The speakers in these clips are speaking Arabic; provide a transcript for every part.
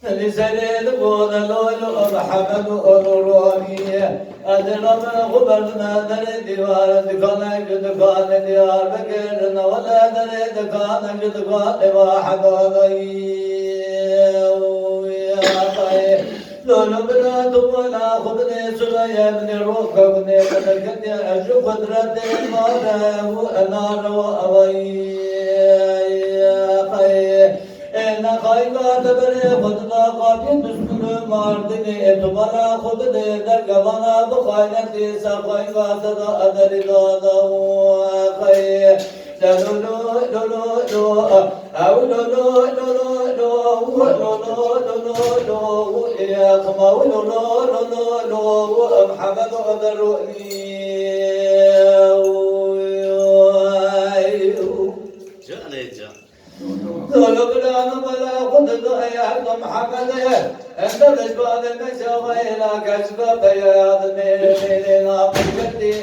لسنين قول لولو محمد أولوروني أدرم غبرنا دري ديوار دكان جدكان ديار بكرنا ولا دري دكان جدكان واحد لولو بنا دولا خدني سليا من روحك من كنت أشوف قدرة المرء وأنا وأوي إن خيبة تبري خدنا قابل دستور ماردني تبلا خد دے درگوانا بخائنتي سخيبة تدا أدري دادا وخي لولو لولو لو أو لولو لولو لو لولو لولو لو يا خماو لولو لولو لو محمد أدروني لولو بلانا بلا خد يا محمد أنت الأجبال المشاوى إلى كشف بياض ميلي ناقشتي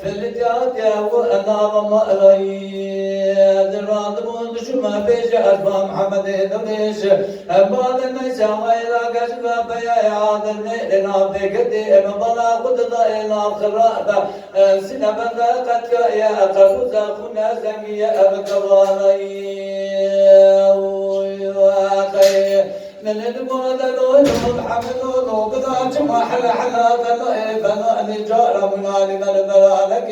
في الجاتية وأنا ومأري دراد بوندش ما بيش أربا محمد دميش أبال المشاوى إلى كشف بياض ميلي ناقشتي بلا خد إلى خرابة سنبا قد يا قرزا خنا زمية أبكواني من المولد لولو محمد لولو بذات ما حلا حلا بنا نجار من عالم البلالك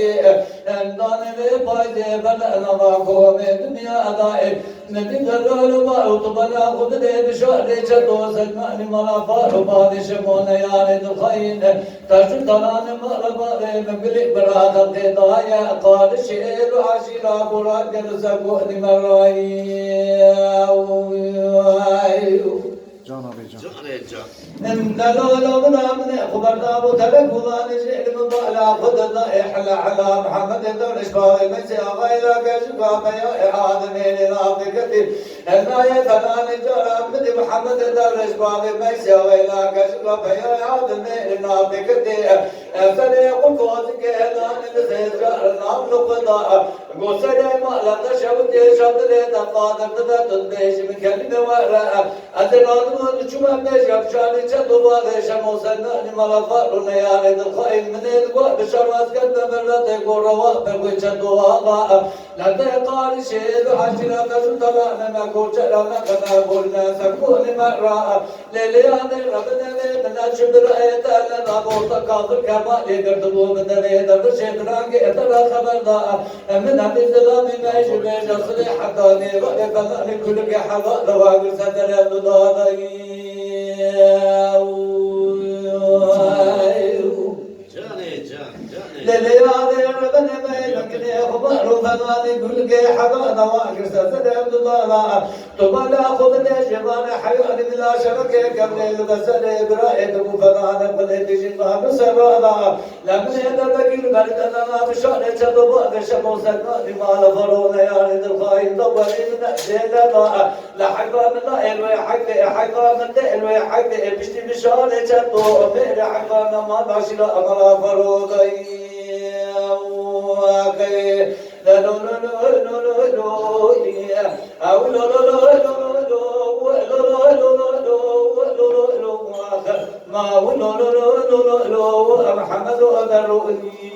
اندان بيبايدي بنا نماكو من دنيا أدائي نبي دلولو ما أطبنا خد دي بشعر جدو سلمان ملا فارو بادش مون يارد الخين تشو طلان مرباري مقلق برادة دايا قال شئر عشيرا براد جرسكو نمرائي Can abi can. إن لولو بنا من خبرنا بوتلك وضاني شئر مبالا خدنا إحلى على محمد دون إشباري مسيا غيرك شفا بيا إعادة ميلي نافقتي إنا يتناني جرى من محمد دون إشباري مسيا غيرك شفا بيا إعادة ميلي نافقتي فريق فوزك إعلاني بسيس جارنا بلقضاء قصري مالا تشبتي شبتي تقادر تدبيش من كلمة وراء أدراد من شما بيش يبشاني تدوبا ليش موسناني مالا فارو نياني دلخائن من القوى بشرات قد برد قروا بقوي تدوها لا تقاري شيء حشرة تشتغل ما كوشرا ما كنا قلنا سكون مرة لليان ربنا من الشبر أيتنا نبوت كافر كما يقدروا من ذي شبرانك اتلا خبر دا من أبي الظلام ما يشبه جسد حقاني وإبناني كل حظا رواقر سدر الضادي لليالي ربنا ما يمكني خبر فناني كل حظا رواقر سدر الضادي تبلا خذني جبان حيوان بلا شبكة قبل البسر إبراهيم فنان بلد جنبها بسرادا لمن يدرك البردنا بشار تدبا بشمو سكان مال فرون يارد الخاين دبرين نجدا لحقا من الوي حقا من الوي حق بشتي بشار تدو مير حقا ما باشر امر فرودي لا لا لا لا لا أو لا لا لا ما هو لا لا لا محمد أدروني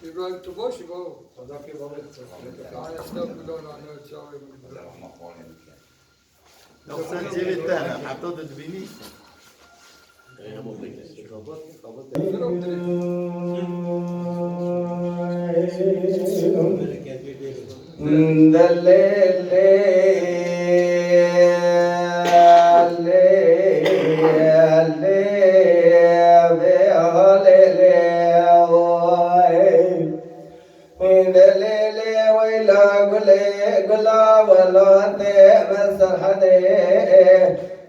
İbrahim Tubaşı bu. لو سجل الثاني حطوه تدبيني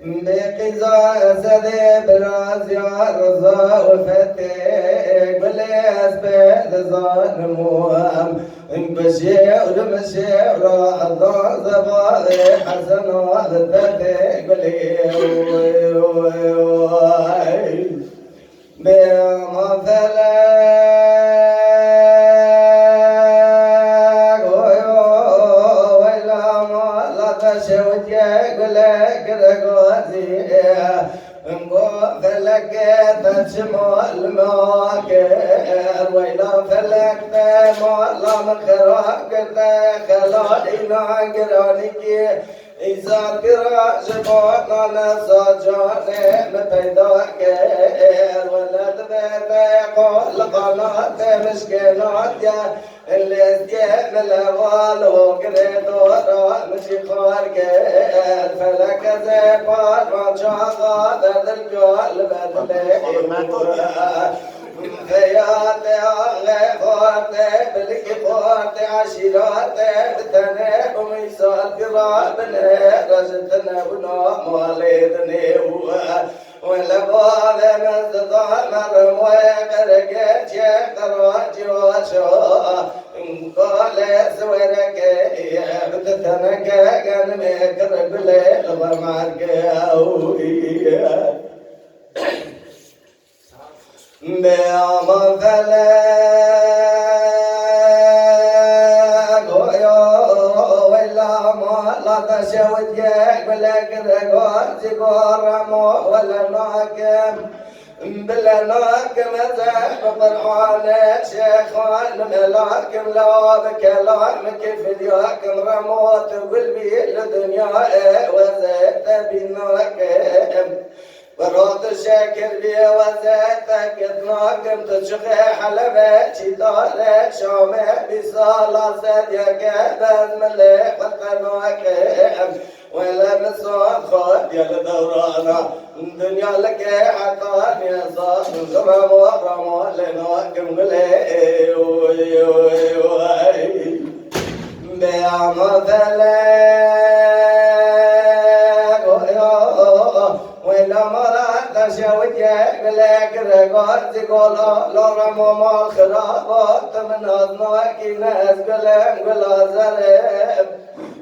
بقزا سدي براز يا رضا وفتك بليس بذزان موام بشير مشير الله زبالي حسن وفتك بلي بما فلك تشمل ماكر ويلا فلك تمال من خراك خلالي ناقرانك إذا كرا جبانا نساجاني متيداك ولا تبيت قول قناة مشكلات يا اللي استيم الأول وقريت ورا مشي خارك فلك زيبان ما شاغا ذا القلب بدلي خياتي غيفاتي بالكفاتي عشيراتي بتني وميسال قرابني رجتنا بنا ماليدني ولا بالي من تضامر ويقرق شيخ راجي وشو قال سويرك بتتنك كان ميقرق ليل ومعرق بأمر فلك ولا ما لا تشوت ياك بلك رقار تقار مو ولا ناكم بلا ناكم زاك قرآن شيخان ملاكم لا بكلامك في دياكم رموت قلبي لدنيا وزيت بناكم برات الشاكر بي وزيتك اتناكم تشغي حلبة شدارك شامع بصالة سديك بزملك وقناكم ولا مسوان خود يا دورانا الدنيا لك حطاني صار غرام ورمو لناكم غلي بيعمل ولا مرات شويتك بلاك رقات تقول لا رمو ما خرابات من أضناك ناس قلا زرب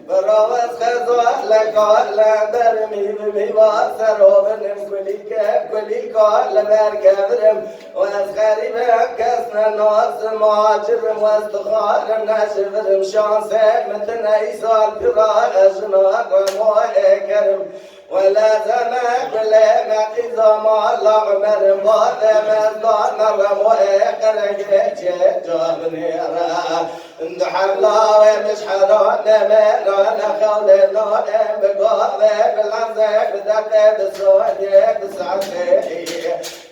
براوز خزوات لكال برمي بمباسر وبنم كلي كال بركبرم واسخري بكسنا ناس ماجرم واستخارم نشفرم شانسك مثل ايسال برار اشناك وموهي ولا زمان ولا معقزة ما الله عمر ماذا مزدان مرم وإقرق جابني را اندحب لا ومش حران ميران خولنا بقاوة بالعزك بدك بسوانيك بسعتي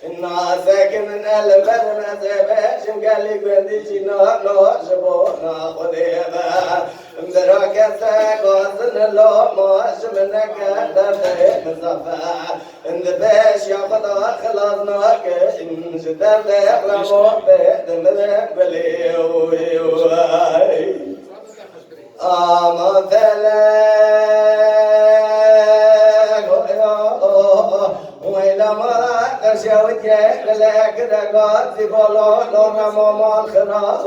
الناس ساكن البر مزبش مقالي قندي جينا نوجبونا خديبا مدركتك وزن اللو ماش منك دفع مزفع اندبش يا خدا خلصناك جدر لحرمو بيد مدك بليوي آما فلك وإلى مرات شويتك لك رقات بلو لرمو مال خراط